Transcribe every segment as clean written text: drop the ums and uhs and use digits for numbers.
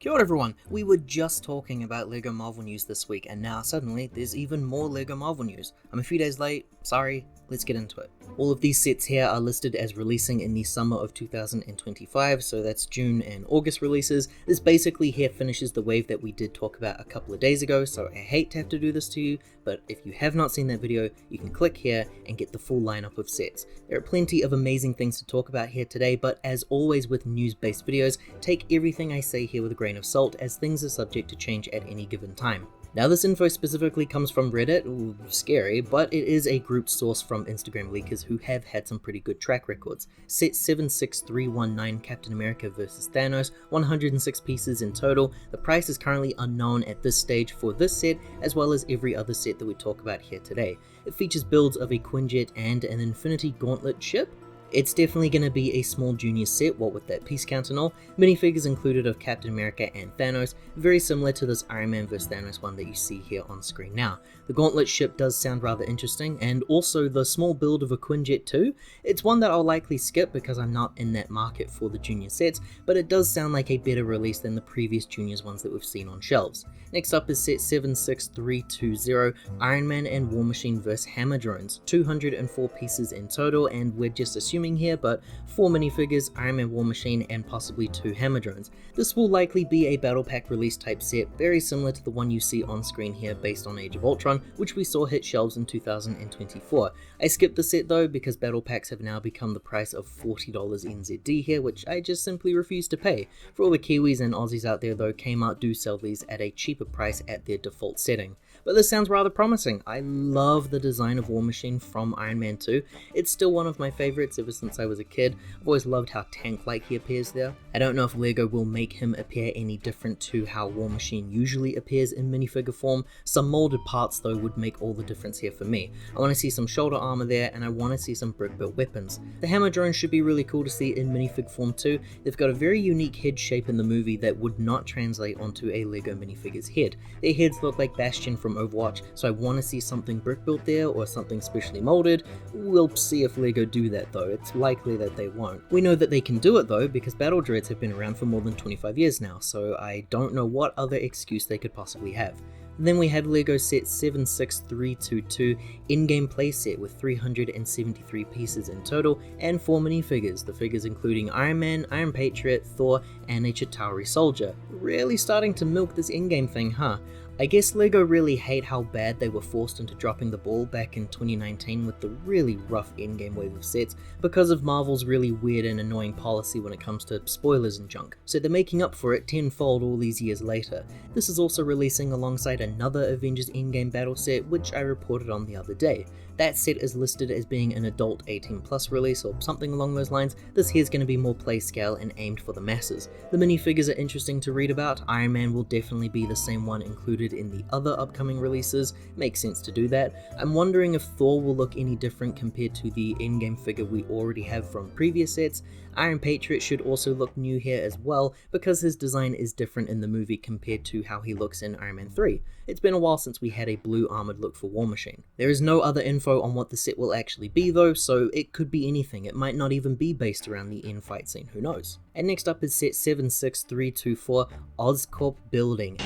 Kia ora everyone, we were just talking about LEGO Marvel news this week and now suddenly there's even more LEGO Marvel news. I'm a few days late, sorry, let's get into it. All of these sets here are listed as releasing in the summer of 2025, so that's June and August releases. This basically here finishes the wave that we did talk about a couple of days ago, so I hate to have to do this to you, but if you have not seen that video, you can click here and get the full lineup of sets. There are plenty of amazing things to talk about here today, but as always with news-based videos, take everything I say here with a grain of salt as things are subject to change at any given time. Now this info specifically comes from Reddit, ooh, scary, but it is a group source from Instagram leakers who have had some pretty good track records. Set 76319 Captain America vs Thanos, 106 pieces in total. The price is currently unknown at this stage for this set, as well as every other set that we talk about here today. It features builds of a Quinjet and an Infinity Gauntlet ship. It's definitely going to be a small junior set, what with that piece count and all. Minifigures included of Captain America and Thanos, very similar to this Iron Man vs Thanos one that you see here on screen now. The Gauntlet ship does sound rather interesting, and also the small build of a Quinjet too. It's one that I'll likely skip because I'm not in that market for the junior sets, but it does sound like a better release than the previous juniors ones that we've seen on shelves. Next up is set 76320, Iron Man and War Machine vs Hammer Drones, 204 pieces in total, and we're just assuming here, but 4 minifigures, Iron Man War Machine, and possibly 2 Hammer Drones. This will likely be a Battle Pack release type set, very similar to the one you see on screen here based on Age of Ultron, which we saw hit shelves in 2024. I skipped the set though because Battle Packs have now become the price of $40 NZD here, which I just simply refuse to pay. For all the Kiwis and Aussies out there though, Kmart do sell these at a cheaper price at their default setting. But this sounds rather promising. I love the design of War Machine from Iron Man 2. It's still one of my favorites ever since I was a kid. I've always loved how tank-like he appears there. I don't know if LEGO will make him appear any different to how War Machine usually appears in minifigure form. Some molded parts though would make all the difference here for me. I want to see some shoulder armor there, and I want to see some brick-built weapons. The Hammer Drone should be really cool to see in minifig form too. They've got a very unique head shape in the movie that would not translate onto a LEGO minifigure's head. Their heads look like Bastion from Overwatch, so I want to see something brick built there or something specially molded. We'll see if LEGO do that though. It's likely that they won't. We know that they can do it though because battle droids have been around for more than 25 years now, so I don't know what other excuse they could possibly have. Then we have LEGO set 76322 in-game playset with 373 pieces in total and 4 minifigures, the figures including Iron Man, Iron Patriot, Thor, and a Chitauri soldier. Really starting to milk this in-game thing, huh? I guess LEGO really hate how bad they were forced into dropping the ball back in 2019 with the really rough in-game wave of sets because of Marvel's really weird and annoying policy when it comes to spoilers and junk, so they're making up for it tenfold all these years later. This is also releasing alongside another Avengers in-game battle set, which I reported on the other day. That set is listed as being an adult 18+ release or something along those lines. This here's going to be more play scale and aimed for the masses. The minifigures are interesting to read about. Iron Man will definitely be the same one included in the other upcoming releases. Makes sense to do that. I'm wondering if Thor will look any different compared to the in-game figure we already have from previous sets. Iron Patriot should also look new here as well because his design is different in the movie compared to how he looks in Iron Man 3. It's been a while since we had a blue armored look for War Machine. There is no other info on what the set will actually be though, so it could be anything. It might not even be based around the end fight scene, who knows. And next up is set 76324 Oscorp Building.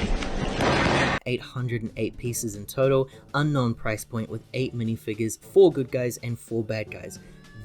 808 pieces in total, unknown price point with 8 minifigures, 4 good guys and 4 bad guys.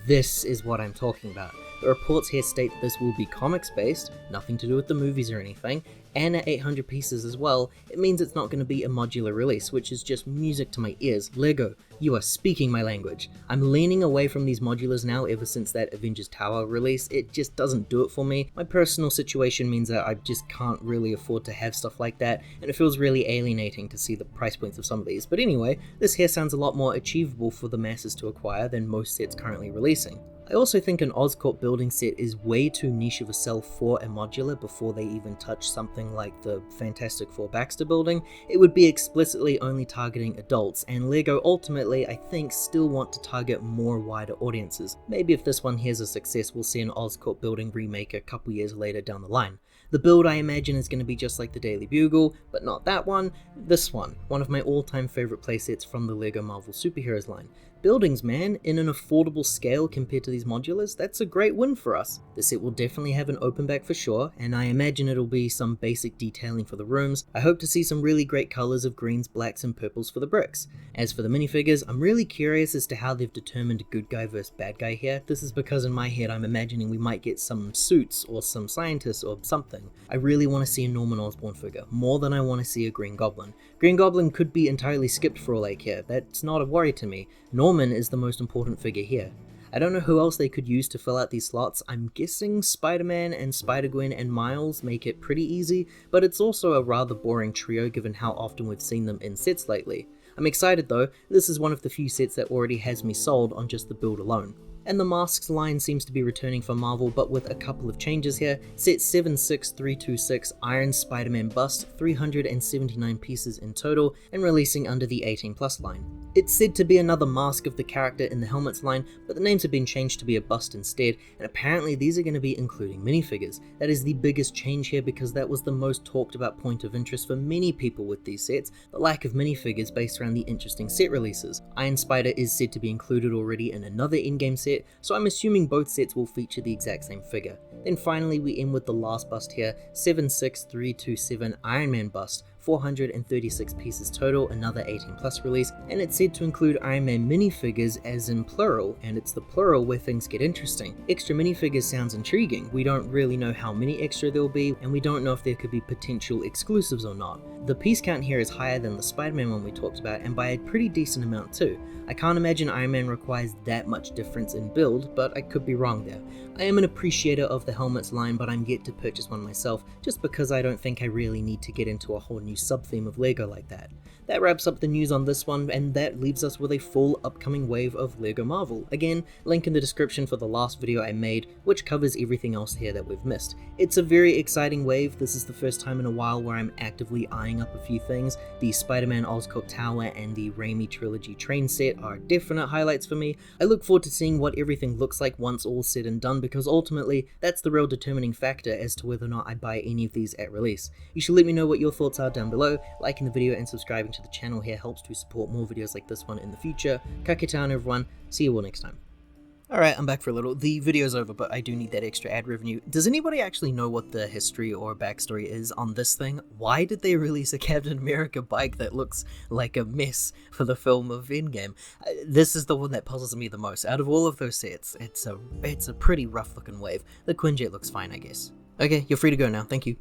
This is what I'm talking about. The reports here state that this will be comics based, nothing to do with the movies or anything, and at 800 pieces as well. It means it's not going to be a modular release, which is just music to my ears. LEGO, you are speaking my language. I'm leaning away from these modulars now ever since that Avengers Tower release. It just doesn't do it for me. My personal situation means that I just can't really afford to have stuff like that, and it feels really alienating to see the price points of some of these. But anyway, this here sounds a lot more achievable for the masses to acquire than most sets currently releasing. I also think an Oscorp Building set is way too niche of a sell for a modular before they even touch something like the Fantastic Four Baxter Building. It would be explicitly only targeting adults, and LEGO ultimately, I think, still want to target more wider audiences. Maybe if this one here's a success, we'll see an Oscorp Building remake a couple years later down the line. The build, I imagine, is going to be just like the Daily Bugle, but not that one, this one of my all-time favorite playsets from the LEGO Marvel Superheroes line. Buildings, man, in an affordable scale compared to these modulars, that's a great win for us. The set will definitely have an open back for sure, and I imagine it'll be some basic detailing for the rooms. I hope to see some really great colours of greens, blacks and purples for the bricks. As for the minifigures, I'm really curious as to how they've determined good guy versus bad guy here. This is because in my head I'm imagining we might get some suits or some scientists or something. I really want to see a Norman Osborn figure, more than I want to see a Green Goblin. Green Goblin could be entirely skipped for all I care, that's not a worry to me. Norman is the most important figure here. I don't know who else they could use to fill out these slots. I'm guessing Spider-Man and Spider-Gwen and Miles make it pretty easy, but it's also a rather boring trio given how often we've seen them in sets lately. I'm excited though, this is one of the few sets that already has me sold on just the build alone. And the masks line seems to be returning for Marvel, but with a couple of changes here. Set 76326 Iron Spider-Man bust, 379 pieces in total, and releasing under the 18+ line. It's said to be another mask of the character in the helmets line, but the names have been changed to be a bust instead, and apparently these are going to be including minifigures. That is the biggest change here because that was the most talked about point of interest for many people with these sets, the lack of minifigures based around the interesting set releases. Iron Spider is said to be included already in another Endgame set, so I'm assuming both sets will feature the exact same figure. Then finally we end with the last bust here, 76327 Iron Man bust, 436 pieces total, another 18+ release, and it's said to include Iron Man minifigures as in plural, and it's the plural where things get interesting. Extra minifigures sounds intriguing. We don't really know how many extra there will be, and we don't know if there could be potential exclusives or not. The piece count here is higher than the Spider-Man one we talked about, and by a pretty decent amount too. I can't imagine Iron Man requires that much difference in build, but I could be wrong there. I am an appreciator of the helmets line, but I'm yet to purchase one myself, just because I don't think I really need to get into a whole new sub-theme of LEGO like that. That wraps up the news on this one, and that leaves us with a full upcoming wave of LEGO Marvel. Again, link in the description for the last video I made, which covers everything else here that we've missed. It's a very exciting wave. This is the first time in a while where I'm actively eyeing up a few things. The Spider-Man Oscorp Tower and the Raimi Trilogy train set are definite highlights for me. I look forward to seeing what everything looks like once all's said and done, because ultimately, that's the real determining factor as to whether or not I buy any of these at release. You should let me know what your thoughts are down below. Liking the video and subscribing to the channel here helps to support more videos like this one in the future. Ka kite ana everyone, see you all next time. Alright, I'm back for a little. The video's over, but I do need that extra ad revenue. Does anybody actually know what the history or backstory is on this thing? Why did they release a Captain America bike that looks like a mess for the film of Endgame? This is the one that puzzles me the most. Out of all of those sets, it's a pretty rough looking wave. The Quinjet looks fine, I guess. Okay, you're free to go now. Thank you.